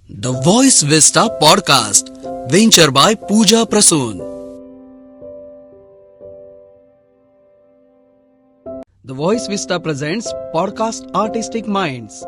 The Voice Vista Podcast, venture by Pooja Prasoon. The Voice Vista presents podcast artistic minds.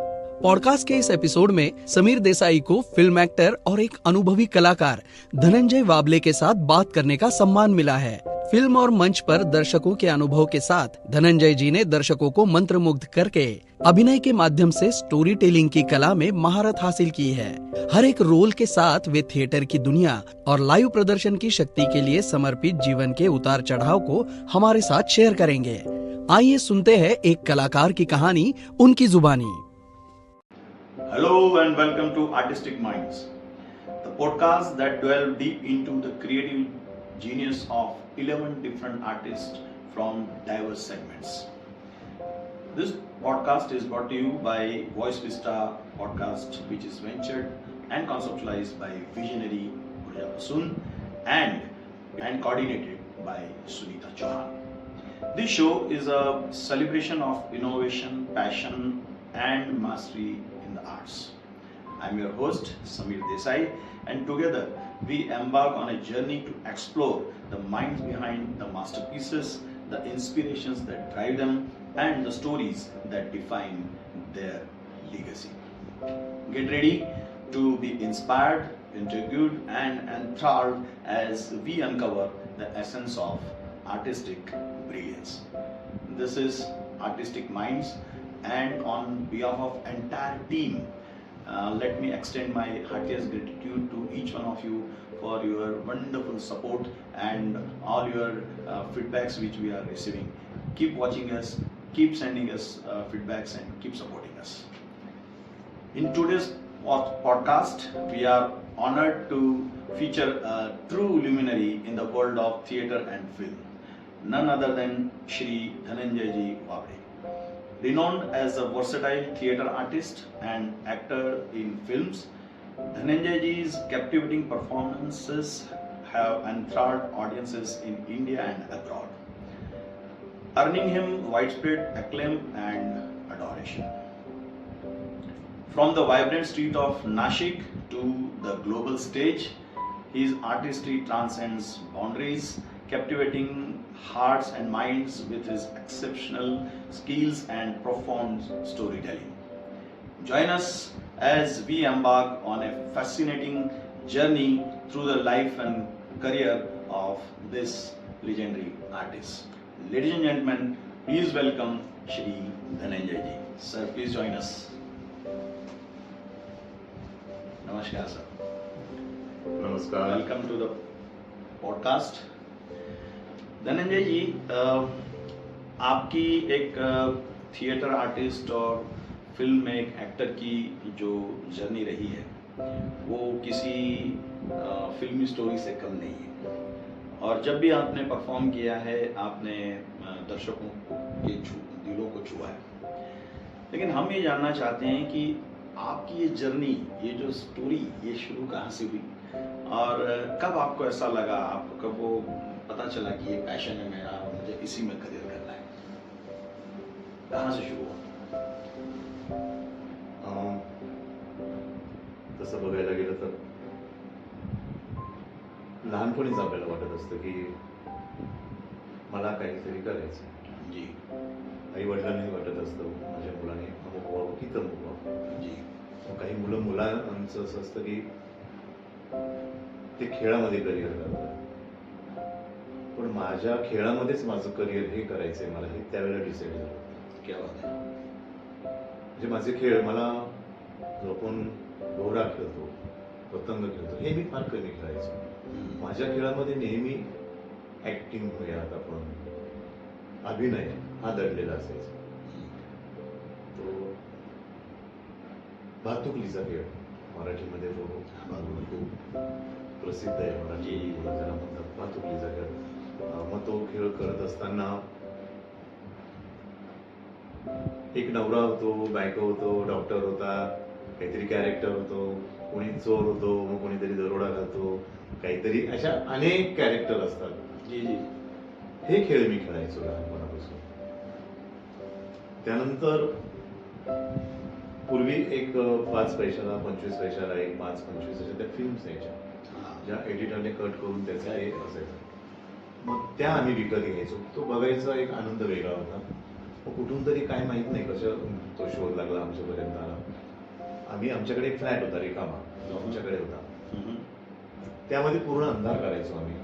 Podcast K is episode में समीर देसाई को film actor और एक अनुभवी कलाकार धनंजय वाबले के साथ बात करने का सम्मान मिला है। फिल्म और मंच पर दर्शकों के अनुभव के साथ धनंजय जी ने दर्शकों को मंत्रमुग्ध करके अभिनय के माध्यम से स्टोरी टेलिंग की कला में महारत हासिल की है। हर एक रोल के साथ वे थिएटर की दुनिया और लाइव प्रदर्शन की शक्ति के लिए समर्पित जीवन के उतार चढ़ाव को हमारे साथ शेयर करेंगे। आइए सुनते हैं एक कलाकार की कहानी उनकी जुबानी। Hello and welcome to Artistic Minds, the podcast that delve deep into the creative genius of 11 different artists from diverse segments. This podcast is brought to you by Voice Vista Podcast, which is ventured and conceptualized by visionary Pooja Prasoon and coordinated by Sunita Chauhan. This show is a celebration of innovation, passion, and mastery in the arts. I'm your host, Samir Desai, and together we embark on a journey to explore the minds behind the masterpieces, the inspirations that drive them, and the stories that define their legacy. Get ready to be inspired, intrigued, and enthralled as we uncover the essence of artistic brilliance. This is Artistic Minds, and on behalf of entire team, let me extend my heartiest gratitude to each one of you for your wonderful support and all your feedbacks which we are receiving. Keep watching us, keep sending us feedbacks, and keep supporting us. In today's podcast, we are honored to feature a true luminary in the world of theatre and film, none other than Shri Dhananjay Ji Wable. Renowned as a versatile theatre artist and actor in films, Dhananjay Ji's captivating performances have enthralled audiences in India and abroad, earning him widespread acclaim and adoration. From the vibrant street of Nashik to the global stage, his artistry transcends boundaries, captivating hearts and minds with his exceptional skills and profound storytelling. Join us as we embark on a fascinating journey through the life and career of this legendary artist. Ladies and gentlemen, please welcome Shri Dhananjay Ji. Sir, please join us. Namaskar, sir. नमस्कार. Welcome to the podcast. Dhananjay जी, आपकी एक theatre artist और film में एक actor की जो journey रही है वो किसी फिल्मी स्टोरी से कम नहीं है, और जब भी आपने परफॉर्म किया है आपने दर्शकों के दिलों को छुआ है। लेकिन हम ये जानना चाहते हैं कि आपकी ये जर्नी, ये जो स्टोरी, ये शुरू कहाँ से हुई और कब आपको ऐसा लगा, आपको कब वो पता चला कि ये पैशन है मेरा और मुझे इसी में करियर करना है? कहाँ से शुरू हुआ? तसं बघायला गेलं तर लहानपणीच आपल्याला वाटत असतं की मला काहीतरी करायचं. जी आई वडिलांनी वाटत असतं माझ्या मुलाने अमुक व्हावं की तमुक व्हावं. जी मग काही मुलांचं असं असतं की ते खेळामध्ये करिअर करतात, पण माझ्या खेळामध्येच माझं करिअर हे करायचंय मला, हे त्यावेळेला डिसाईड झालं. क्या बात है. म्हणजे माझे खेळ, मला जो आपण भोवरा खेळतो, पतंग खेळतो, हे मी फार कमी खेळायचो. माझ्या खेळामध्ये नेहमी ऍक्टिंग होऊयात, आपण अभिनय हा दडलेला असायचा. तो भातुकलीचा खेळ मराठीमध्ये जो खूप प्रसिद्ध आहे, मराठी ज्याला म्हणतात भातुकलीचा खेळ. मग तो खेळ करत असताना एक नवरा होतो, बायको होतो, डॉक्टर होता, काहीतरी कॅरेक्टर होतो, कोणी चोर होतो, मग कोणीतरी दरोडा घालतो, काहीतरी अशा अनेक कॅरेक्टर असतात. जी जी हे खेळ मी खेळायचो लहानपणापासून. त्यानंतर पूर्वी एक 5 पैशाला 25 पैशाला एक 5-25 अशा त्या फिल्म्स यायच्या ज्या एडिटरने कट करून त्याचं हे असायचं. मग त्या आम्ही विकत घ्यायचो. तो बघायचा एक आनंद वेगळा होता. मग कुठून तरी काय माहित नाही कसं तो शोध लागला आमच्यापर्यंत आला. आम्ही आमच्याकडे एक फ्लॅट होता रिकामा जो आमच्याकडे होता. त्यामध्ये पूर्ण अंधार करायचो आम्ही.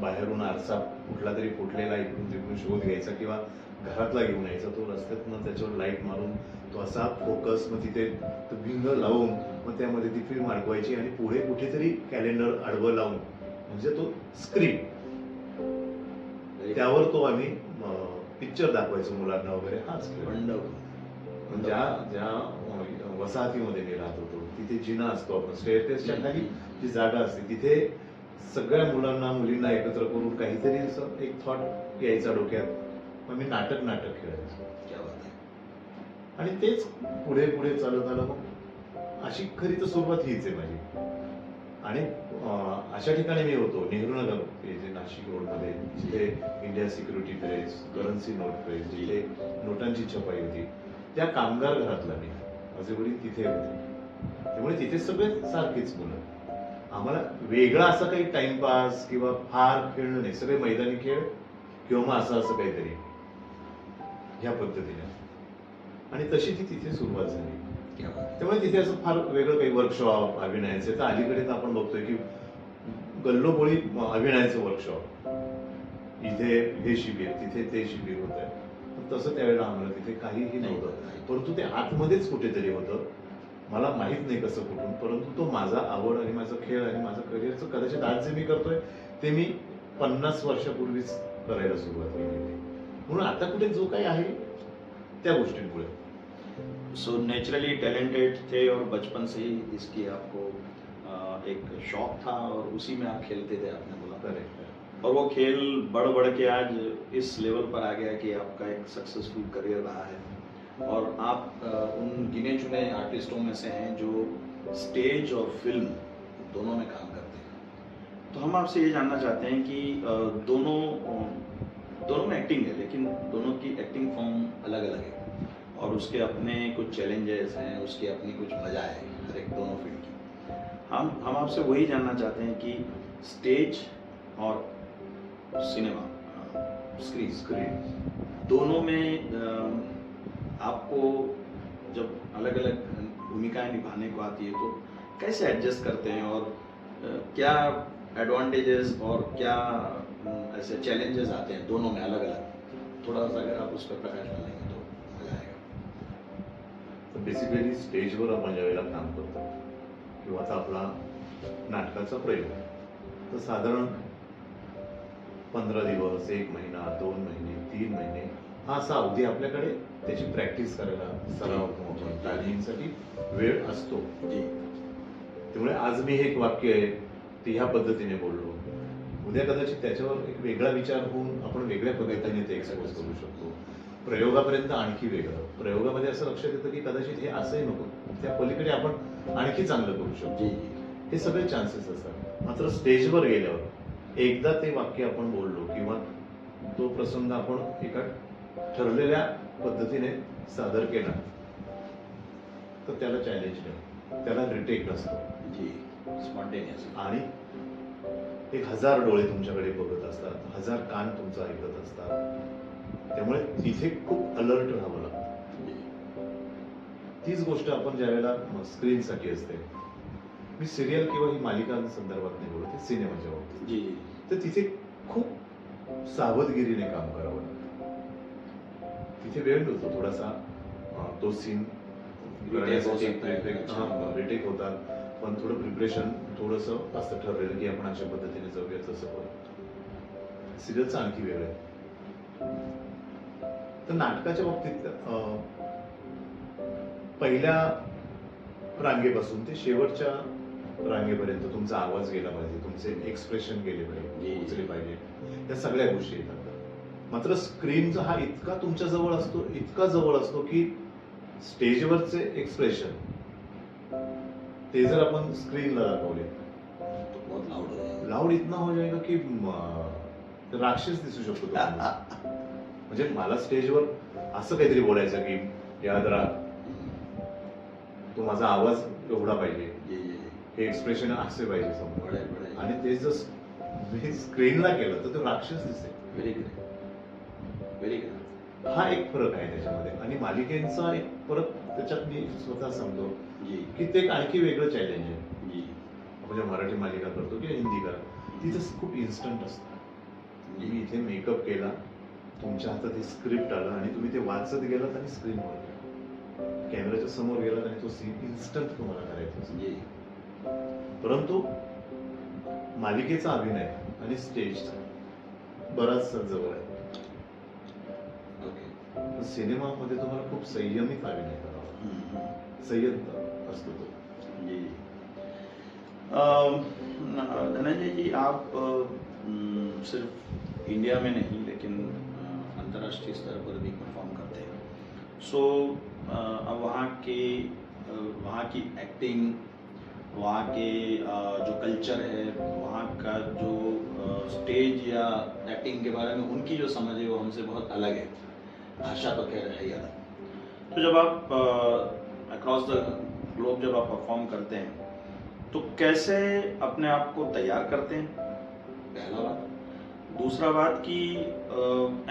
बाहेरून आरसा कुठला तरी फुटलेला इकडून तिकडून शोध घ्यायचा किंवा घरातला घेऊन यायचा. तो रस्त्यातनं त्याच्यावर लाईट मारून तो असा फोकस मग तिथे तो भिंग लावून मग त्यामध्ये ती फिल्म अडकवायची आणि पुढे कुठेतरी कॅलेंडर आडवं लावून म्हणजे तो स्क्रीन त्यावर तो आम्ही पिक्चर दाखवायचो मुलांना वगैरे. हाच खेळ. ज्या वसाहतीमध्ये मी राहत होतो तिथे जिना असतो आपण स्टेअरकेसच्या खाली जी जागा असते तिथे सगळ्या मुलांना मुलींना एकत्र करून काहीतरी असं एक थॉट यायचा डोक्यात. मग मी नाटक खेळायचो आणि तेच पुढे पुढे चालत आलं. मग अशी खरी तर सुरुवात हीच आहे माझी. आणि अशा ठिकाणी मी होतो नेहरू नगर जे नाशिक रोडमध्ये जिथे India security press currency note press जिथे नोटांची छपाई होती त्या कामगार घरातला मी. माझे वडील तिथे होते त्यामुळे तिथे सगळे सारखीच मुलं. आम्हाला वेगळा असं काही टाइमपास किंवा फार खेळणं नाही. सगळे मैदानी खेळ किंवा मग असं काहीतरी ह्या पद्धतीने. आणि तशी ती तिथे सुरुवात झाली. त्यामुळे तिथे असं फार वेगळं काही वर्कशॉप अभिनयाचे तर अलीकडे तर आपण बघतोय की गल्लोबोळी अभिनयाचं वर्कशॉप. इथे हे शिबिर तिथे ते शिबिर होत आहे. तसं त्यावेळेला आम्हाला तिथे काहीही नव्हतं. परंतु ते आतमध्येच कुठेतरी होतं. मला माहित नाही कसं कुठून. परंतु तो माझा आवड आणि माझा खेळ आणि माझं करिअरचं कदाचित आज जे मी करतोय ते मी 50 वर्षापूर्वीच करायला सुरुवात केली. म्हणून आता कुठे जो काही आहे त्या गोष्टींमुळे. सो नेचुरली टैलेंटेड थे और बचपन से ही इसकी आपको एक शौक था और उसी में आप खेलते थे आपने बोला. करेक्ट. और वो खेल बढ़ के आज इस लेवल पर आ गया कि आपका एक सक्सेसफुल करियर रहा है और आप उन गिने चुने आर्टिस्टों में से हैं जो स्टेज और फिल्म दोनों में काम करते हैं. तो हम आपसे ये जानना चाहते हैं कि दोनों में एक्टिंग है लेकिन दोनों की एक्टिंग फॉर्म अलग अलग है और उसके अपने कुछ चैलेंजेस हैं, उसकी अपनी कुछ मजा है हर एक दोनों फील्ड की. हम आपसे वही जानना चाहते हैं कि स्टेज और सिनेमा स्क्रीन दोनों में आपको जब अलग अलग भूमिकाएं निभाने को आती है तो कैसे एडजस्ट करते हैं और क्या एडवांटेजेस और क्या ऐसे चैलेंजेस आते हैं दोनों में अलग अलग. थोड़ा सा अगर आप उस पर प्रकाश डालेंगे तो मजा आएगा. बेसिकली स्टेजवर आपण ज्यावेळेला काम करतो किंवा आता आपला नाटकाचा प्रयोग तर साधारण 15 दिवस 1 महिना 2 महिने 3 महिने हा असा अवधी आपल्याकडे त्याची प्रॅक्टिस करायला सराव तालीमसाठी वेळ असतो. त्यामुळे आज मी हे एक वाक्य आहे ते ह्या पद्धतीने बोललो. उद्या कदाचित त्याच्यावर एक वेगळा विचार होऊन आपण वेगळ्या पद्धतीने ते एक्सपोज करू शकतो. प्रयोगापर्यंत आणखी वेगळं. प्रयोगामध्ये असं लक्षात येतं की कदाचित हे असंही नको त्या पलीकडे आपण आणखी चांगलं करू शकतो. हे सगळे चान्सेस असतात. मात्र स्टेजवर गेल्यावर एकदा ते वाक्य आपण बोललो किंवा तो प्रसंग आपण एका ठरलेल्या पद्धतीने सादर केला तर त्याला चॅलेंज नाही, त्याला रिटेक नसतो. स्पॉन्टेनियस. आणि 1000 डोळे तुमच्याकडे बघत असतात, 1000 कान तुमचं ऐकत असतात. त्यामुळे तिथे खूप अलर्ट राहावं लागतं. तीच गोष्ट आपण ज्यावेळेला स्क्रीनसाठी असते. मी सिरियल किंवा ही मालिकांसंदर्भात नाही बोलत, सिनेमाच्या बाबतीत. तर तिथे खूप सावधगिरीने काम करावं लागतं. तिथे वेळ मिळतो थोडासा तो सीन रिटेक होतात. पण थोडं प्रिपरेशन थोडंसं असं ठरलेलं की आपण अशा पद्धतीने जाऊया तसं पण सिरियलचं आणखी वेळ आहे. तर नाटकाच्या बाबतीत पहिल्या रांगेपासून ते शेवटच्या रांगेपर्यंत तुमचा आवाज गेला पाहिजे, तुमचे एक्सप्रेशन गेले पाहिजे, पोचले पाहिजे, या सगळ्या गोष्टी येतात. मात्र स्क्रीनचा हा इतका तुमच्या जवळ असतो, इतका जवळ असतो की स्टेजवरचे एक्सप्रेशन ते जर आपण स्क्रीनला दाखवले लाऊड इतना हो जाएगा की राक्षस दिसू शकतो. म्हणजे मला स्टेजवर असं काहीतरी बोलायचं की याद राहा तो माझा आवाज एवढा पाहिजे, जी जी जी हे एक्सप्रेशन असे पाहिजे समोर. बड़े बड़े आणि ते जर मी स्क्रीनला केलं तर तो राक्षस दिसेल. व्हेरी गुड व्हेरी गुड हा एक फरक आहे त्याच्यामध्ये. आणि मालिकेचा एक परत त्याच्यात मी स्वतः सांगतो जी की ते एक आणखी वेगळं चॅलेंज आहे. जी आपण जेव्हा मराठी मालिका करतो किंवा हिंदी करा, तिथं खूप इन्स्टंट असतं. तुम्ही इथे मेकअप केला, तुमच्या हातात हे स्क्रिप्ट आलं आणि तुम्ही ते वाचत गेलात आणि स्क्रीनवर गेला, कॅमेऱ्याच्या समोर गेलात आणि तो सीन इन्स्टंट तुम्हाला करायचा असतो. जी परंतु मालिकेचा अभिनय आणि स्टेजचा बराचसा जवळ आहे. ओके पण सिनेमामध्ये तुम्हाला खूप संयमित अभिनय करावा लागतो. संयत असतो तो. जी धनंजय जी, आप सिर्फ इंडिया में नहीं लेकिन अंतर्राष्ट्रीय स्तर पर भी परफॉर्म करते हैं. सो अब वहाँ की एक्टिंग, वहाँ के जो कल्चर है, वहाँ का जो स्टेज या एक्टिंग के बारे में उनकी जो समझ है वो हमसे बहुत अलग है. भाषा तो खैर है ही अलग. तो जब आप अक्रॉस द ग्लोब जब आप परफॉर्म करते हैं तो कैसे अपने आप को तैयार करते हैं, पहला बात. दूसरा बात कि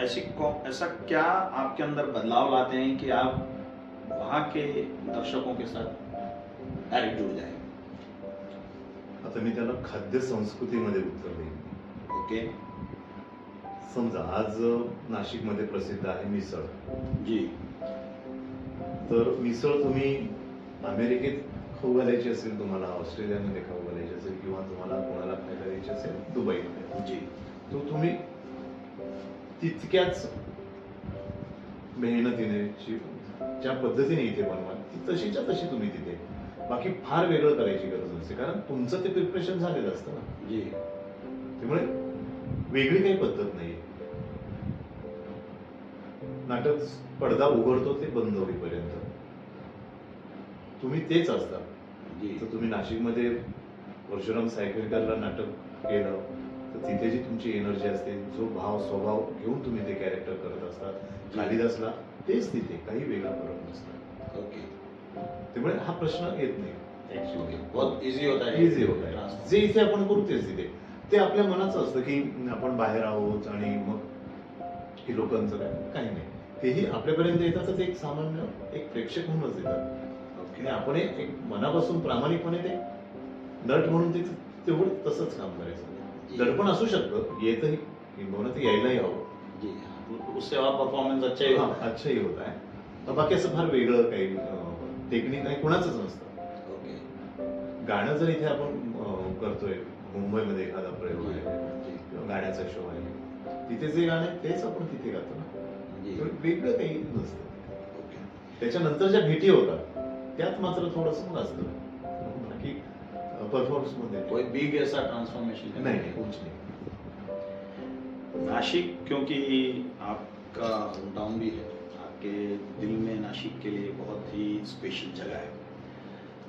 ऐसा क्या आपके अंदर बदलाव लाते हैं कि आप वहाँ के दर्शकों के साथ डायरेक्ट जुड़ जाए. आता मी त्याला खाद्य संस्कृतीमध्ये उत्तर देईन. ओके समजा आज नाशिकमध्ये प्रसिद्ध आहे मिसळ. जी तर मिसळ तुम्ही अमेरिकेत खाऊ घालायची असेल, तुम्हाला ऑस्ट्रेलियामध्ये खाऊ घालायची असेल, किंवा तुम्हाला कोणाला खायला द्यायची असेल दुबईमध्ये, जी तो तुम्ही तितक्याच मेहनतीने ज्या पद्धतीने इथे बनवा ती तशीच्या तशी तुम्ही तिथे. बाकी फार वेगळं करायची गरज नसते, कारण तुमचं ते प्रिपरेशन झालेलं असतं ना. जी त्यामुळे वेगळी काही पद्धत नाहीये. नाटक पडदा उघडतो ते बंद होईपर्यंत तुम्ही तेच असता. जी तर तुम्ही नाशिकमध्ये परशुराम सायकलकरला नाटक केलं तर तिथे जी तुमची एनर्जी असते, जो भाव स्वभाव घेऊन तुम्ही ते कॅरेक्टर करत असतात, कालिदासला तेच तिथे, काही वेगळा फरक नसतो. ओके त्यामुळे हा प्रश्न येत नाही ऍक्च्युअली. बहुत इजी होता है. इझी होत आहे. जे इथे आपण करू तेच तिथे. ते आपल्या मनाचं असतं की आपण बाहेर आहोत आणि मग हे लोकांचं काही नाही. तेही आपल्यापर्यंत येतात तर ते एक सामान्य एक प्रेक्षक म्हणूनच येतात. आणि आपण एक मनापासून प्रामाणिकपणे ते नट म्हणून ते तेवढं तसंच काम करायचं. दडपण असू शकतं, येतही किंबहुना ते यायलाही हवं. जी हाँ, उससे और परफॉर्मेंस अच्छा ही होता है. अच्छाही होत आहे. बाकी असं फार वेगळं काही टेक्निक नाही, कुणाचंच नसतं. ओके गाणं जर इथे आपण करतोय, मुंबईमध्ये एखादा प्रयोग आहे जी किंवा गाण्याचा शो आहे, तिथे जे गाणं आहे तेच आपण तिथे गातो ना. जी वेगळं काही नसतं. ओके त्याच्यानंतर ज्या भेटी होतात त्यात मात्र थोडंसं असतं. बाकी परफॉर्मन्स मध्ये कोई बिग ऐसा ट्रांसफॉर्मेशन नाही नाही, कुछ नाही. नासिक क्योंकि आपका होम टाउन भी है, आपके दिल में नासिक के लिए बहुत ही स्पेशल जगह है.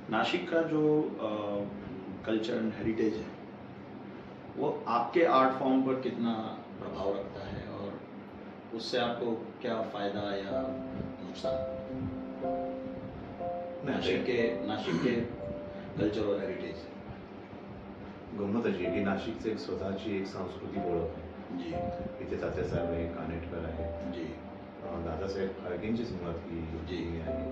नासिक का जो कल्चर एंड हेरिटेज है वो आपके आर्ट फॉर्म पर कितना प्रभाव रखता है और उससे आपको क्या फायदा या नुकसान. नासिक के कल्चर और हेरिटेज. गंमत अशी आहे की नाशिकचं एक स्वतःची एक सांस्कृतिक ओळख आहे. जी इथे तात्यासाहेब आहे, कानेटकर आहे, जी दादासाहेब फाळकेंचीच मुळात ही जी. आहे.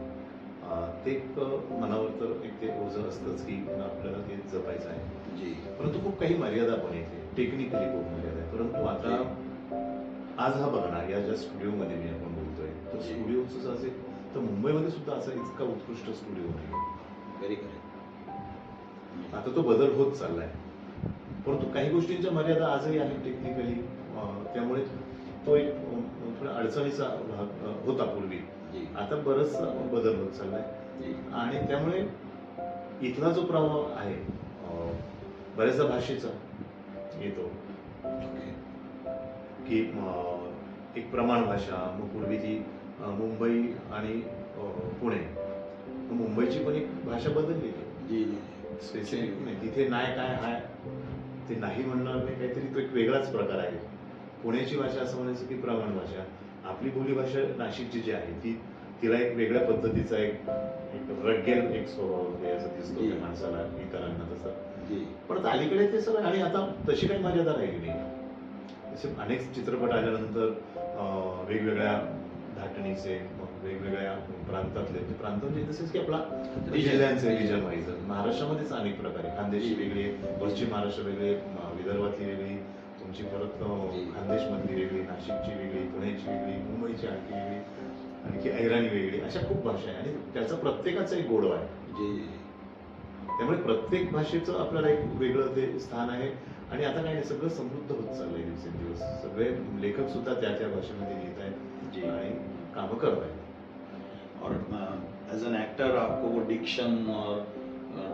ते एक मनावर तर एक ते ओझं असतंच की आपल्याला ते जपायचं आहे. जी परंतु खूप काही मर्यादा पण येते, टेक्निकली खूप मर्यादा आहे. परंतु आता आज हा बघा ना, या ज्या स्टुडिओमध्ये मी आपण बोलतोय, तर जी. स्टुडिओचं जर असेल तर मुंबईमध्ये सुद्धा असा इतका उत्कृष्ट स्टुडिओ नाही. Very correct. आता तो बदल होत चाललाय, परंतु काही गोष्टींच्या मर्यादा आजही आहेत टेक्निकली. त्यामुळे तो एक थोडा अडचणीचा भाग होता पूर्वी. जी आता बरंच बदल होत चाललाय. जी आणि त्यामुळे इथला जो प्रभाव आहे बऱ्याचदा भाषेचा येतो ओके की एक प्रमाण भाषा. मग पूर्वी ती मुंबई आणि पुणे, मुंबईची पण एक भाषा बदललेली. जी जी स्पेसिफिक नाही, तिथे नाही काय हाय ते नाही म्हणणार नाही, काहीतरी तो एक वेगळाच प्रकार आहे. पुण्याची भाषा असं म्हणायचं की प्रमाण भाषा. आपली बोलीभाषा नाशिकची जी आहे ती तिला एक वेगळ्या पद्धतीचा एक रगेल एक स्वभाव आहे असं दिसतो त्या माणसाला, इतरांना तसं. पण अलीकडे ते सगळं, आणि आता तशी काही मर्यादा राहिली नाही. असे अनेक चित्रपट आल्यानंतर वेगवेगळ्या धाटणीचे, मग वेगवेगळ्या प्रांतातले, प्रांत म्हणजे तसेच की आपला जिल्ह्यांचे रिजन वाईज महाराष्ट्रामध्येच अनेक प्रकारे, खानदेशी वेगळी, पश्चिम महाराष्ट्र वेगळे, विदर्भातली वेगळी, तुमची परत खानदेशमधली वेगळी, नाशिकची वेगळी, पुण्याची वेगळी, मुंबईची आणखी वेगळी, आणखी ऐराणी वेगळी, अशा खूप भाषा आहे आणि त्याचा प्रत्येकाचा एक गोडवा आहे. त्यामुळे प्रत्येक भाषेचं आपल्याला एक वेगळं ते स्थान आहे. आणि आता काय नाही, सगळं समृद्ध होत चाललंय दिवसेंदिवस. सगळे लेखक सुद्धा त्या त्या भाषेमध्ये लिहित आहेत आणि कामं करत आहेत. और एज एन एक्टर आपको वो डिक्शन और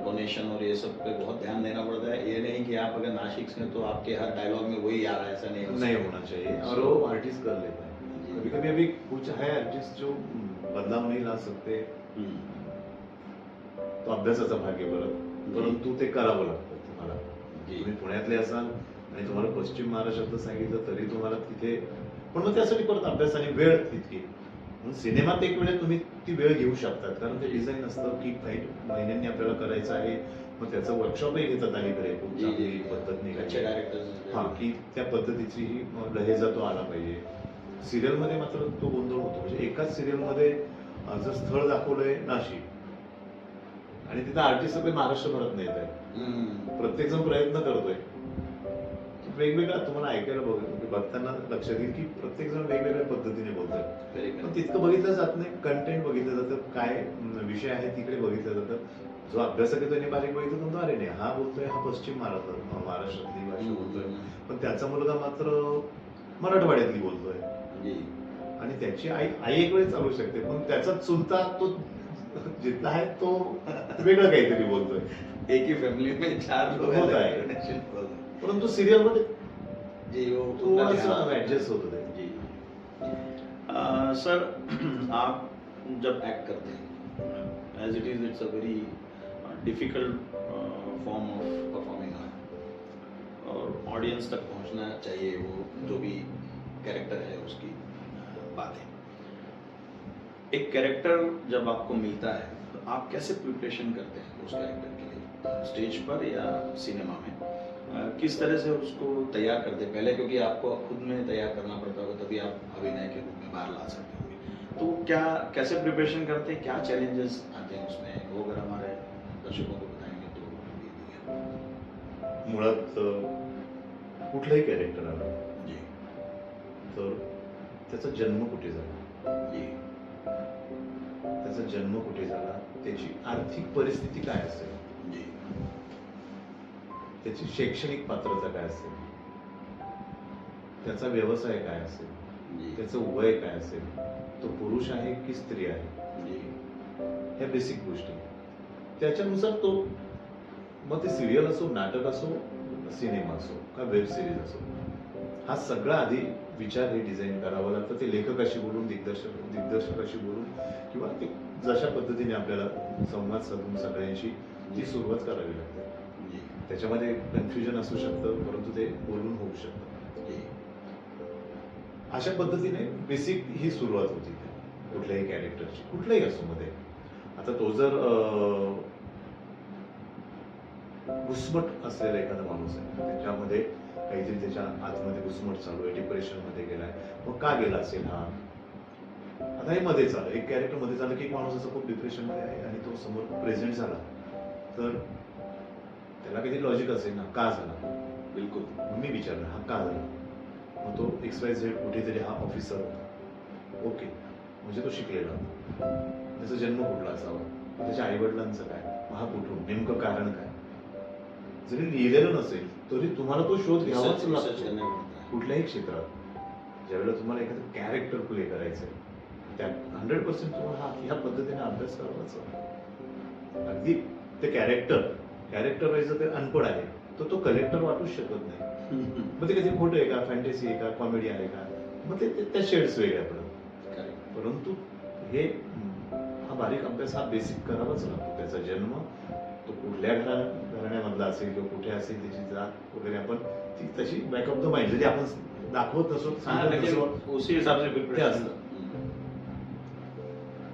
डोनेशन और ये सब पे बहुत ध्यान देना पड़ता है. ये नहीं कि आप अगर नासिक से तो आपके हर डायलॉग में वही आ रहा है, ऐसा नहीं होना चाहिए. और वो आर्टिस्ट कर लेता है. कभी कभी अभी कुछ है आर्टिस्ट जो बदलाव नहीं ला सकते, तो अभ्यासाचा भाग आहे बरं, परंतु ते करावं लागतं तुम्हाला. तुम्ही पुण्यातले असाल आणि तुम्हाला पश्चिम महाराष्ट्रातलं सांगितलं तरी तुम्हाला तिथे, पण मग त्यासाठी परत अभ्यास आणि वेळ तितकी. म्हणून सिनेमात एक वेळेस तुम्ही ती वेळ घेऊ शकतात, कारण ते डिझाईन असतं की काही महिन्यांनी आपल्याला करायचं आहे. मग त्याचं वर्कशॉपही घेतात अलीकडे, खूप चांगली पद्धत निघाली. हा, की त्या पद्धतीची ही लहेजा तो आला पाहिजे. सिरियलमध्ये मात्र तो गोंधळ होतो. म्हणजे एकाच सिरियलमध्ये जर स्थळ दाखवलंय नाशिक आणि तिथं आर्टिस्ट सगळे महाराष्ट्रभरात नाही येत आहे, प्रत्येक जण प्रयत्न करतोय वेगवेगळा. तुम्हाला ऐकायला बघताना लक्षात येईल की प्रत्येक जण वेगवेगळ्या पद्धतीने बोलतोय. पण तितकं बघितलं जात नाही, कंटेंट बघितलं जातं, काय विषय आहे तिकडे बघितलं जातं. जो अभ्यासक आहे त्याने बारीक बघितलं म्हणतो अरे नाही, हा बोलतोय, हा पश्चिम महाराष्ट्रातली भाषा बोलतोय, पण त्याचा मुलगा मात्र मराठवाड्यातली बोलतोय. आणि त्याची आई एक वेळ चालू शकते, पण त्याचा चुलता तो जिथला आहे तो वेगळं काहीतरी बोलतोय. एक ही फॅमिली में 4 लोग होत आहे, परंतु सिरियल मध्ये थोडंसं ऍडजस्ट होत होते. सर, आप जब एक्ट करते हैं, as it is it's a very difficult form of performing art, और ऑडियंस तक पहुंचना चाहिए वो जो भी कैरेक्टर है उसकी बातें. एक कैरेक्टर जब आपको मिलता है तो आप कैसे प्रिपरेशन करते हैं उस कैरेक्टर के लिए, स्टेज पर या सिनेमा में? किस तरह से उसको तैयार करते हैं पहले, क्योंकि आपको खुद में तैयार करना पड़ता होगा तभी आप अभिनय के रूप में बाहर ला सकते होंगे. तो क्या कैसे प्रिपरेशन करते हैं, क्या चैलेंजेस आते हैं उसमें, वो अगर हमारे दर्शकों को बताएंगे तो. मुळात कुठलंही कॅरेक्टर आलं जी, तर त्याचा जन्म कुठे झाला, जी, त्याचा जन्म कुठे झाला, त्याची आर्थिक परिस्थिती काय असेल, जी, त्याची शैक्षणिक पात्रता काय असेल, त्याचा व्यवसाय काय असेल, जी, त्याचं वय काय असेल, तो पुरुष आहे की स्त्री आहे, जी, ह्या बेसिक गोष्टी. त्याच्यानुसार तो, मग ते सिरियल असो, नाटक असो, सिनेमा असो का वेब सिरीज असो, हा सगळा आधी विचार हे डिझाईन करावं लागतं. ते लेखकाशी बोलून, दिग्दर्शकाशी बोलून, किंवा ते जशा पद्धतीने आपल्याला संवाद साधून सगळ्यांशी ती सुरुवात करावी लागते. जी, त्याच्यामध्ये कन्फ्युजन असू शकतं, परंतु ते बोलून होऊ शकतं. जी. अशा पद्धतीने बेसिक ही सुरुवात होती कुठल्याही कॅरेक्टरची, कुठल्याही असो मध्ये. आता तो जर घुसमट असलेला एखादा माणूस आहे, त्याच्यामध्ये काहीतरी त्याच्या आतमध्ये घुसमट चालू आहे, डिप्रेशन मध्ये गेलाय, मग का गेला असेल हा. आता हे मध्ये झालं, एक कॅरेक्टर मध्ये झालं की एक माणूस असं खूप डिप्रेशन मध्ये आहे आणि तो समोर प्रेझेंट झाला, तर त्याला काहीतरी लॉजिक असेल ना, का झाला. बिलकुल. मग मी विचारलं हा का झाला. मग तो XYZ कुठेतरी हा ऑफिसर होता, ओके, म्हणजे तो शिकलेला होता, त्याचा जन्म कुठला असावा, त्याच्या आई वडिलांचं काय, हा कुठून, नेमकं कारण काय. जरी लिहिलेलं नसेल तरी तुम्हाला तो शोध घ्यावाच लागतो कुठल्याही क्षेत्रात. ज्यावेळेला तुम्हाला एखादं कॅरेक्टर प्ले करायचंय, त्यात 100% तुम्हाला ह्या पद्धतीने अभ्यास करावाच लागतो. अगदी ते कॅरेक्टर वाईज ते अनपढ आहे तर तो कलेक्टर वाटूच शकत नाही. मग ते कधी खोटं आहे का, फॅन्टसी आहे का, कॉमेडी आहे का, मग ते त्या शेड्स वेगळ्या पडतात. परंतु हे हा बारीक अभ्यास हा बेसिक करावाच लागतो. त्याचा जन्म, तो कुठल्या घराण्यामधला असेल किंवा कुठे असेल, त्याची जात वगैरे, आपण ती तशी बॅक ऑफ द माइंड जरी आपण दाखवत नसो, सांगत नसो, उसी हिसाब से ते प्रिपरेशन असतं.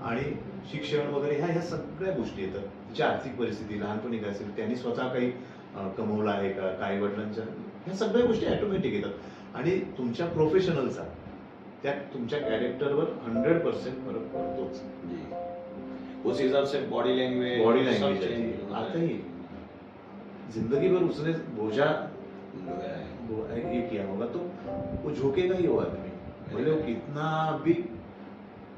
आणि शिक्षण वगैरे ह्या सगळ्या गोष्टी येतात. तिची आर्थिक परिस्थिती लहानपणी काय असेल, त्यांनी स्वतः काही कमवलं आहे का, काही वडिलांच्या, ह्या सगळ्या गोष्टी ऑटोमॅटिक येतात. आणि तुमच्या प्रोफेशनलचा त्या तुमच्या कॅरेक्टरवर 100% फरक पडतोच. जी, उस हिसाब से बॉडी लैंग्वेज आताही जिंदगी भर उसने बोझा ये किया होगा तो वो झुकेगा ही वो आदमी, भले वो कितना भी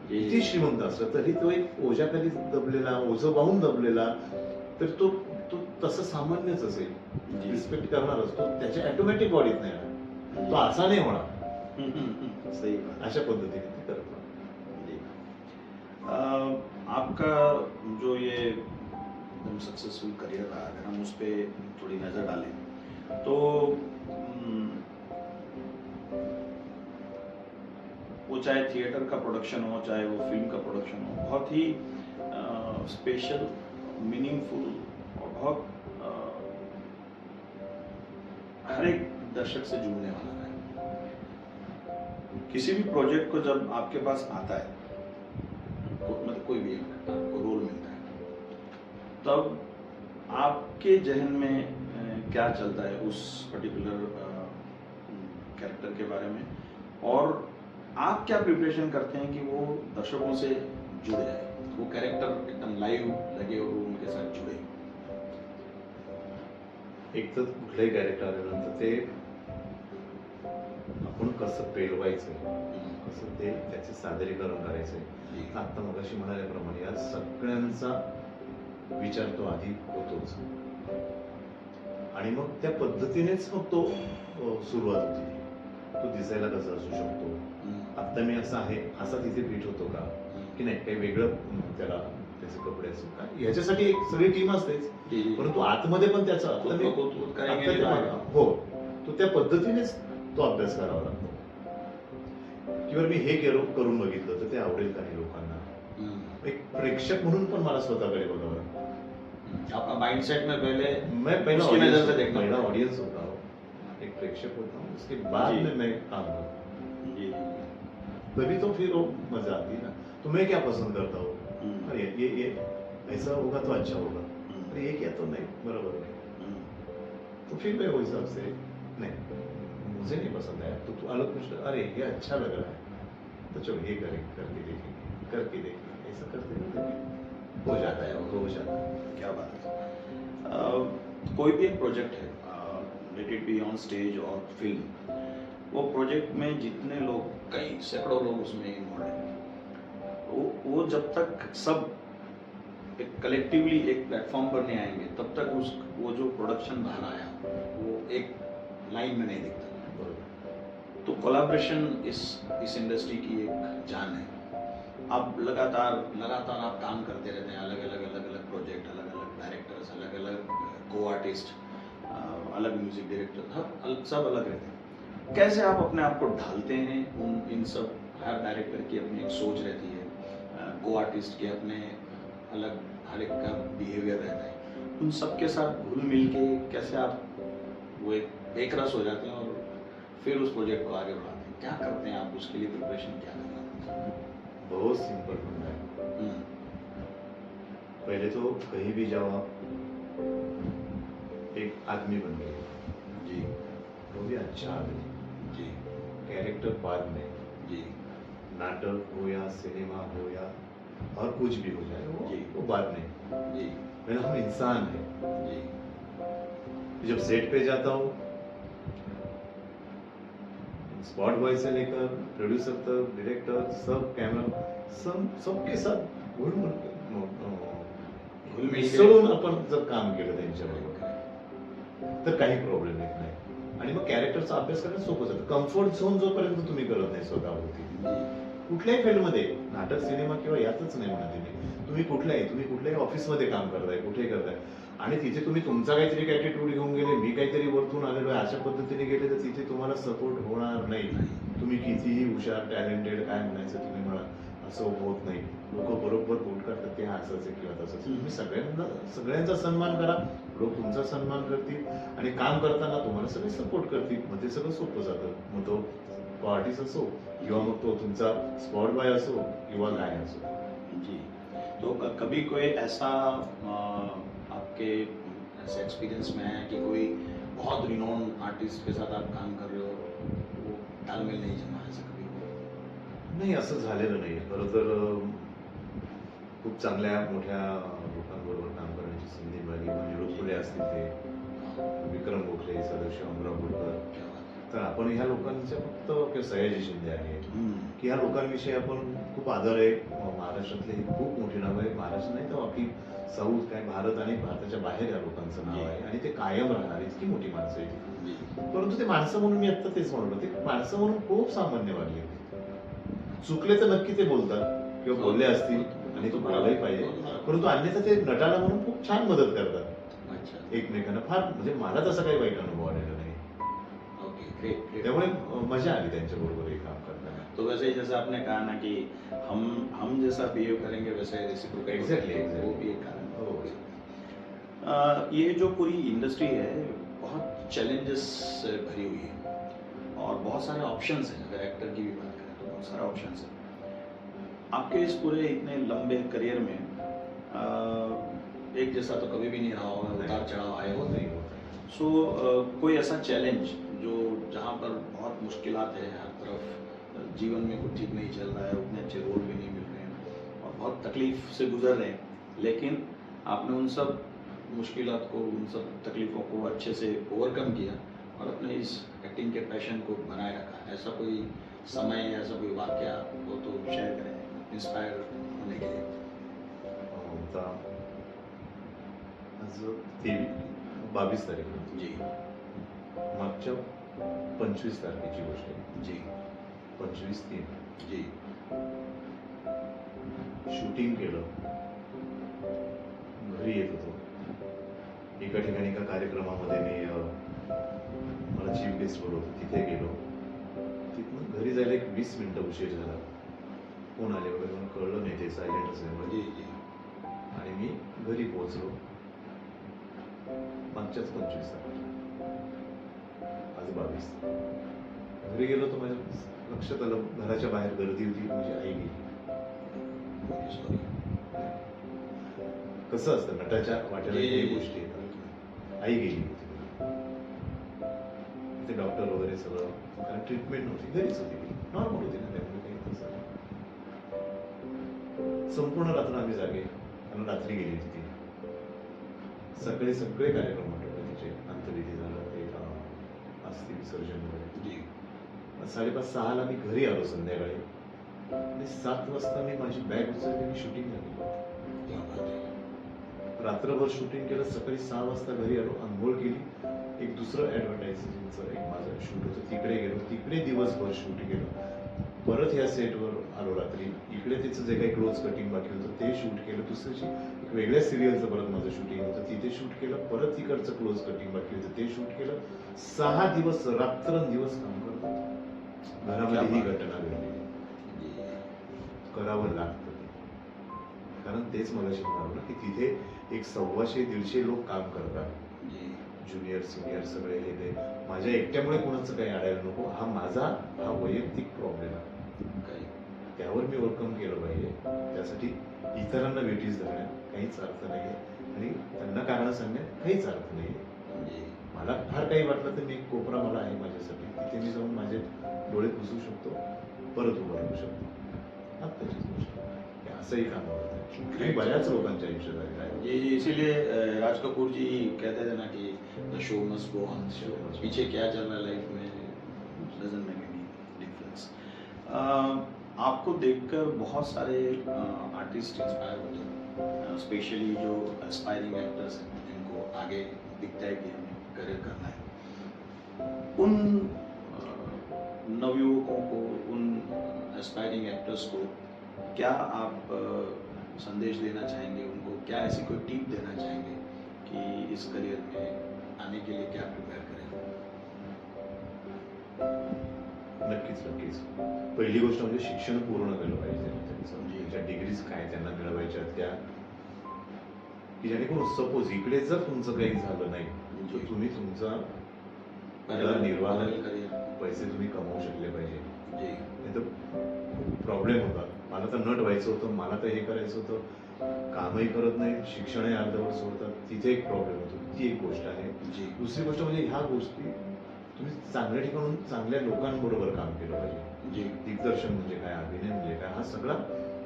किती श्रीमंत असला तरी तो एक ओझ्याखाली दबलेला, ओझं वाहून दबलेला, तर तो तो तसं सामान्यच असेल, रिस्पेक्ट करणार असतो, त्याच्या ऑटोमॅटिक बॉडीत नाही येणार, तो असा नाही होणार. सही बात. अशा पद्धतीने ते करतो. आपका जो ये एकदम सक्सेसफुल करियर रहा, अगर हम उस पे थोड़ी नजर डालें तो वो चाहे थिएटर का प्रोडक्शन हो, चाहे वो फिल्म का प्रोडक्शन हो, बहुत ही स्पेशल, मीनिंगफुल और बहुत हर एक दर्शक से जुड़ने वाला है. किसी भी प्रोजेक्ट को जब आपके पास आता है, मतलब कोई भी आपको रोल मिलता है, तब आपके जहन में क्या चलता है उस पर्टिकुलर कैरेक्टर के बारे में, और आप क्या प्रिपरेशन करते हैं कि वो दर्शकों से जुड़ जाए, वो कैरेक्टर एकदम लाइव लगे और वो उनके साथ जुड़े. एक तर कुठलंही कॅरेक्टर आल्यानंतर ते आपण कसं पेलवायचं, कसं ते त्याचे सादरीकरण करायचंय, आता मगाशी म्हणाल्याप्रमाणे या सगळ्यांचा विचार तो आधी होतोच. आणि मग त्या पद्धतीनेच मग तो सुरुवात होती. तो दिसायला कसा असू शकतो, आता मी असा आहे, असा तिथे फिट होतो का की नाही, काही वेगळं त्याला त्याचे कपडे असतील का, याच्यासाठी एक सगळी टीम असतेच, परंतु आतमध्ये पण त्याचा हो, तो त्या पद्धतीनेच तो अभ्यास करावा लागतो. किंवा मी हे करून बघितलं तर ते आवडेल काही लोकांना, एक प्रेक्षक म्हणून पण मला स्वतःकडे बघावं लागतं. आपका माइंडसेट में पहले मैं पहला ऑडियंस होता हूँ, एक प्रेक्षक होता हूँ, उसके बाद में मैं काम करता हूँ, तभी तो फिर वो मजा आती है ना. तो मैं क्या पसंद करता हूँ, अरे ये ऐसा होगा तो अच्छा होगा, अरे ये किया तो नहीं, बराबर नहीं, तो फिर मैं वो हिसाब से नहीं, मुझे नहीं पसंद आया तो तू अलग कुछ, अरे ये अच्छा लग रहा है तो चलो ये करके देखेंगे, ऐसा करते करते हो जाता है, वो हो जाता है. क्या बात है. कोई भी एक प्रोजेक्ट है, let it be on stage और फिल्म, वो प्रोजेक्ट में जितने लोग, कई सैकड़ों लोग उसमें इन्वॉल्व हैं, वो जब तक सब एक कलेक्टिवली एक प्लेटफॉर्म पर नहीं आएंगे तब तक वो जो प्रोडक्शन बाहर आया वो एक लाइन में नहीं दिखता. तो कोलैबोरेशन इस इंडस्ट्री की एक जान है. आप लगातार आप काम करते रहते हैं, अलग अलग प्रोजेक्ट, अलग अलग डायरेक्टर्स, अलग अलग को आर्टिस्ट, अलग म्यूजिक डायरेक्टर, सब अलग रहते हैं. कैसे आप अपने आप को ढालते हैं इन सब, हर डायरेक्टर की अपनी एक सोच रहती है, को आर्टिस्ट के अपने अलग, हर एक का बिहेवियर रहता है, उन सबके साथ घुल मिल के कैसे आप वो एक रस हो जाते हैं और फिर उस प्रोजेक्ट को आगे बढ़ाते हैं, क्या करते हैं आप, उसके लिए प्रिपरेशन क्या करते हैं? बहुत सिंपल फंडा है. पहले तो कहीं भी जाओ आप, एक आदमी बन गए जी, वो भी अच्छा आदमी जी, कैरेक्टर बाद में जी, नाटक हो या सिनेमा हो या और कुछ भी हो जाए वो बाद में जी, पहले हम इंसान है. जी, जब सेट पे जाता हूँ, स्पॉट बॉय से लेकर प्रोड्यूसर तक, डायरेक्टर, सब कैमरा, सबके साथ घुल मिसळून आपण जर काम केलं त्यांच्याबरोबर तर काही प्रॉब्लेम येत नाही. आणि मग कॅरेक्टरचा अभ्यास करणं सोपं जातं. कम्फर्ट झोन जोपर्यंत तुम्ही करत नाही स्वतःवरती, कुठल्याही फील्डमध्ये, नाटक, सिनेमा किंवा यातच नाही म्हणा, तुम्ही कुठल्याही ऑफिसमध्ये काम करताय, कुठे करताय, आणि तिथे तुम्ही तुमचा काहीतरी ॲटिट्यूड घेऊन गेले, मी काहीतरी वरतून आलेलो आहे, अशा पद्धतीने गेले तर तिथे तुम्हाला सपोर्ट होणार नाही. तुम्ही कितीही हुशार, टॅलेंटेड, काय म्हणायचं तुम्ही म्हणा, असं होत नाही. लोक बरोबर बोट करतात ते असंच आहे किंवा तसंच. तुम्ही सगळ्यांचा सन्मान करा, लोक तुमचा सन्मान करतील आणि काम करताना तुम्हाला सगळे सपोर्ट करतील, मग ते सगळं सोपं जातं. मग तो आर्टिस्ट असो किंवा मग तो तुमचा स्पॉट बॉय असो किंवा काय असो, जी। तो कभी कोई ऐसा आपके ऐसे एक्सपीरियंस में है कि कोई बहुत रिनोन आर्टिस्ट के साथ आप काम कर रहे हो, वो तालमेल नहीं जमा, ऐसा कभी हुआ? नाही, असं झालेलं नाही. खरं तर खूप चांगल्या मोठ्या लोकांबरोबर काम करण्याची संधी मिळाली. निरोप फुले असतील, ते विक्रम गोखले, सदाशिव अमरापूरकर. क्या बात है. तर आपण ह्या लोकांच्या फक्त किंवा सयाजी शिंदे आहे हम्म. की ह्या लोकांविषयी आपण खूप आदर आहे. महाराष्ट्रातले ही खूप मोठी नाव आहे. महाराष्ट्र नाही तर बाकी साऊथ काय भारत आणि भारताच्या बाहेर या लोकांचं नाव आहे आणि ते कायम राहणार इतकी मोठी माणसं आहेत. जी. परंतु ते माणसं म्हणून मी आता तेच म्हणलो, ते माणसं म्हणून खूप सामान्य वागले. चुकले तर नक्की ते बोलतात किंवा बोलले असतील आणि तो बोलायलाही पाहिजे, परंतु अन्यथा ते नटाला म्हणून खूप छान मदत करतात अच्छा. एकमेकांना. फार म्हणजे मला तसा काही वाईट अनुभव आलेला नाही. Okay, great great. त्यामुळे मजा आली त्यांच्या बरोबर हे काम करताना. तो वैसे ही जैसा आपने कहा ना कि हम जैसा बिहेव करेंगे वैसे रेसिप्रोकेट Exactly, वो भी एक कारण हो. ये जो पूरी इंडस्ट्री है बहुत चैलेंजेस से भरी हुई है और बहुत सारे ऑप्शंस हैं. अगर एक्टर की भी बात करें तो बहुत सारे ऑप्शंस हैं. आपके इस पूरे इतने लंबे करियर में एक जैसा तो कभी भी नहीं रहा होगा, उतार चढ़ाव आए होत होते नाही, हैं. होत नाही. सो कोई ऐसा चैलेंज जो जहाँ पर बहुत मुश्किलात है, हर तरफ जीवन में कुछ ठीक नहीं चल रहा है, उतने अच्छे रोल भी नहीं मिल रहे हैं और बहुत तकलीफ से गुजर रहे हैं, लेकिन आपने उन सब मुश्किलात को, उन सब तकलीफ़ों को अच्छे से ओवरकम किया और अपने इस एक्टिंग के पैशन को बनाए रखा. ऐसा कोई समय, ऐसा कोई वाक्य हो तो शेयर करें इंस्पायर होने के लिए. आता आज 22 तारीख, जी. मागच्या 25 तारखेची गोष्ट आहे. जी. 25/3 जी. शूटिंग केलं, घरी येत होतो. एका ठिकाणी एका कार्यक्रमामध्ये मी मला चीफ गेस्ट बोलवतो, तिथे गेलो. तिथून घरी जायला एक 20 मिनिटं उशीर झाला. कोण आले वगैरे मला कळलं नाही, ते सायलेंट असल्यामुळे. जी. जी. आणि मी घरी पोहोचलो मागच्याच 25 तारखेला, आज 22. घरी गेलो तर माझ्या लक्षात आलं घराच्या बाहेर गर्दी होती, माझी आई गेली. सॉरी. कसं असतं नटाच्या वाट्याला जी, जी, काही जी. गोष्टी येतात. आई गेली होती. ते डॉक्टर वगैरे सगळं, कारण ट्रीटमेंट नव्हती, घरीच होती, नॉर्मल होती ना, त्यामुळे काही तसं नाही. संपूर्ण रात्र आम्ही जागे, कारण रात्री गेली होती ती. सकाळी सगळे कार्यक्रम आटोपले तिचे. अंत्यविधी झाला, ते अस्थि विसर्जन वगैरे. जी. 5:30-6ला मी घरी आलो संध्याकाळी आणि 7 वाजता मी माझी बॅग उचलली, मी शूटिंगला गेलो. क्या बात है. रात्रभर शूटिंग केलं. सकाळी 6 वाजता घरी आलो, आंघोळ केली. एक दुसरं ऍडव्हर्टायझिंगचं एक माझं शूट होतं, तिकडे गेलो. तिकडे दिवसभर शूट केलं. परत ह्या सेटवर आलो रात्री. इकडे त्याचं जे काही क्लोज कटिंग बाकी होतं ते शूट केलं. दुसऱ्याची एक वेगळ्या सिरियलचं परत माझं शूटिंग होतं, तिथे शूट केलं. परत तिकडचं क्लोज कटिंग बाकी होतं, ते शूट केलं. 6 दिवस रात्रंदिवस काम करत होतो. घरामध्ये ही घटना घडली. जी. करावं लागतं ते. कारण तेच मला शिकणार ना की तिथे एक 125-150 लोक काम करतात. जी. ज्युनियर सिनियर सगळे हे ते. माझ्या एकट्यामुळे कोणाचं काही अडायला नको. हा वैयक्तिक प्रॉब्लेम आहे. काही. त्यावर मी ओव्हरकम केलं पाहिजे. त्यासाठी इतरांना वेटीस धरण्यात काहीच अर्थ नाही आणि त्यांना कारण सांगण्यात काहीच अर्थ नाही. जी. मला फार काही वाटलं तर मी एक कोपरा मला आहे माझ्यासाठी, तिथे मी जाऊन माझे डोळे पुसू शकतो, परत उभं राहू शकतो. आत्ताचीच गोष्ट हे असंही काम आवडतं. आणि बऱ्याच लोकांच्या आयुष्यात आलेलं आहे. जी. इसीलिए राज कपूर जी कहते थे ना कि the show must go on. पीछे क्या चल रहा है लाइफ में डजंट मेक एनी डिफरेंस. आपको देखकर बहुत सारे आर्टिस्ट इंस्पायर होते हैं, स्पेशली जो एस्पायरिंग एक्टर्स हैं, जिनको आगे दिखता है कि हमें करियर करना है. उन नवयुवकों को, उन एस्पायरिंग एक्टर्स को क्या आप संदेश देना चाहेंगे? उनको क्या ऐसी कोई टिप देना चाहेंगे कि इस करियर में आने के लिए क्या प्रिपेयर करें? नक्कीच. पहिली गोष्ट म्हणजे शिक्षण पूर्ण केलं पाहिजे त्यांचं. जी. ज्या डिग्रीज काय त्यांना मिळवायच्या त्या, की जेणेकरून सपोज इकडे जर तुमचं काही झालं नाही तर तुम्ही तुमचा निर्वाह करियर. पैसे तुम्ही कमावू शकले पाहिजे. जी. नाही तर खूप प्रॉब्लेम होता. मला तर नट व्हायचं होतं, मला तर हे करायचं होतं, कामही करत नाही, शिक्षणही अर्धवट सोडतात, तिथे एक प्रॉब्लेम होतो. ती एक गोष्ट आहे. दुसरी गोष्ट म्हणजे ह्या गोष्टी तुम्ही चांगल्या ठिकाणून चांगल्या लोकांबरोबर काम केलं पाहिजे. दिग्दर्शन म्हणजे काय, अभिनय म्हणजे काय, हा सगळा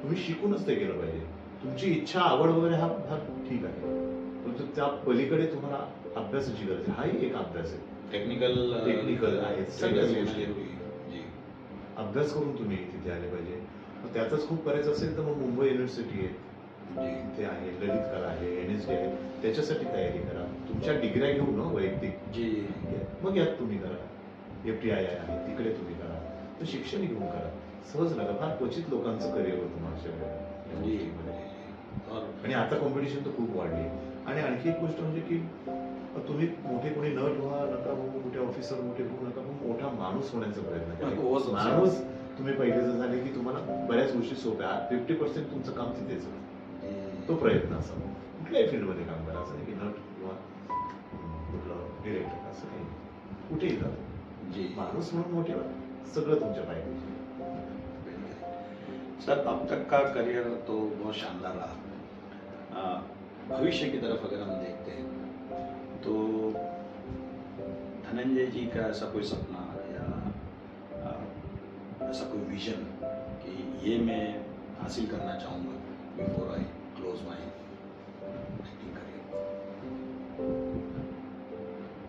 तुम्ही शिकूनच ते केलं पाहिजे. तुमची इच्छा आवड वगैरे हा भाग ठीक आहे, परंतु त्या पलीकडे तुम्हाला अभ्यासाची गरज आहे. हाही एक अभ्यास आहे, टेक्निकल आहे. सगळ्याच गोष्टी अभ्यास करून तुम्ही तिथे आले पाहिजे. मग त्यातच खूप करायचं असेल तर मग मुंबई युनिव्हर्सिटी आहे, तिथे आहे, ललित कला आहे, NSD आहे, त्याच्यासाठी तयारी करा. तुमच्या डिग्र्या घेऊन वैयक्तिक मग यात तुम्ही करा. FTI आहे, तिकडे तुम्ही करा. तर शिक्षण घेऊन करा, सहज नका. फार क्वचित लोकांचं करिअर होतं माझ्या. आणि आता कॉम्पिटिशन तर खूप वाढली. आणि आणखी एक गोष्ट म्हणजे की तुम्ही मोठे कोणी नट व्हा नका, मोठे ऑफिसर मोठे होऊ नका, पण मोठा माणूस होण्याचा प्रयत्न करा. माणूस तुम्ही पहिले जर झाले की तुम्हाला बऱ्याच गोष्टी सोप्या. 50% तुमचं काम तिथेच आहे. तो प्रयत्न असावा. कुठल्याही फील्डमध्ये काम करा, असं नाही की नट किंवा कुठलं डिरेक्टर, असं काही कुठेही जातो. माणूस म्हणून मोठे व्हा, सगळं तुमच्या पाहिजे. सर, अब तक का करियर तो बहुत शानदार रहा. भविष्य की तरफ अगर हम देखते हैं तो धनंजय जी का ऐसा कोई सपना या ऐसा कोई विजन कि ये मैं हासिल करना चाहूँगा before I close my acting career?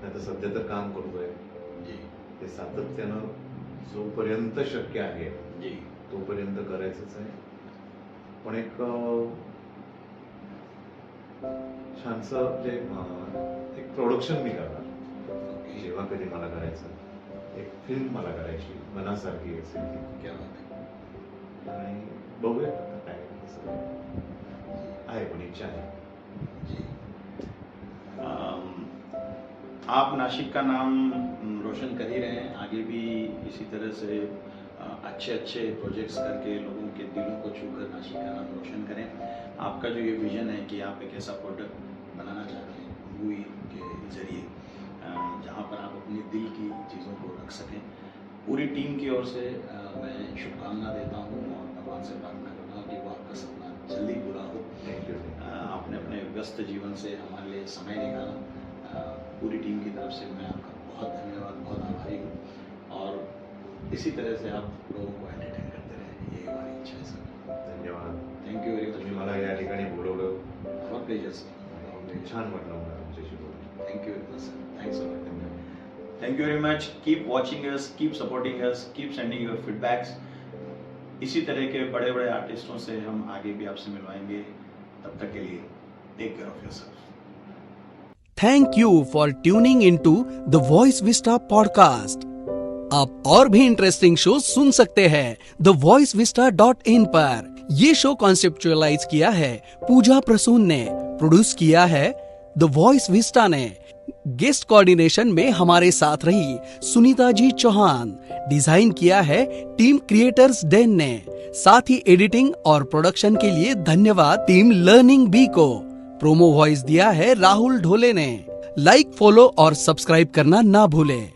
आता सध्या तर काम करतोय ते सातत्यानं जोपर्यंत शक्य आहे तोपर्यंत करायचंच आहे. पण एक छानसं जे एक प्रोडक्शन मी करणार जेव्हा कधी मला करायचं, एक फिल्म मला करायची मनासारखी असेल ती. आणि बघूया आता काय कसं आहे, पण इच्छा आहे. आप नासिक का नाम रोशन कर ही रहे हैं, आगे भी इसी तरह से अच्छे अच्छे प्रोजेक्ट्स करके लोगों के दिलों को छूकर नासिक का नाम रोशन करें. आपका जो ये विजन है कि आप एक ऐसा प्रोडक्ट बनाना चाहते हैं मूवी के जरिए जहाँ पर आप अपने दिल की चीज़ों को रख सकें, पूरी टीम की ओर से मैं शुभकामना देता हूँ और भगवान से प्रार्थना करता हूँ कि वो आपका सपना जल्दी पूरा हो. Thank you. आपने अपने व्यस्त जीवन से हमारे लिए समय निकाला. पूरी टीम की तरफ से मैं आपका बहुत धन्यवाद, बहुत आभारी हूँ. और इसी तरह से आप लोगों को एंटरटेन करते रहे, ये हमारी इच्छा है सर. धन्यवाद. Thank you very much. तुम्ही मला या ठिकाणी बोलवलं, फॉर प्लेजर सर. छान वाटलं मला तुमच्याशी बोलून. Thank you very much sir. Thanks a lot. Thank you very much. Keep watching us, keep supporting us, keep sending your feedbacks. इसी तरह के बड़े बड़े आर्टिस्टों से हम आगे भी आपसे मिलवाएंगे. तब तक के लिए take care of yourself. Thank you for tuning into the Voice Vista podcast. आप और भी इंटरेस्टिंग शो सुन सकते हैं thevoicevista.in पर. ये शो कॉन्सेप्चुअलाइज किया है पूजा प्रसून ने, प्रोड्यूस किया है द वॉइस विस्टा ने. गेस्ट कोऑर्डिनेशन में हमारे साथ रही सुनीता जी चौहान. डिजाइन किया है टीम क्रिएटर्स डेन ने. साथ ही एडिटिंग और प्रोडक्शन के लिए धन्यवाद टीम लर्निंग बी को. प्रोमो वॉइस दिया है राहुल ढोले ने. लाइक, फॉलो और सब्सक्राइब करना ना भूलें.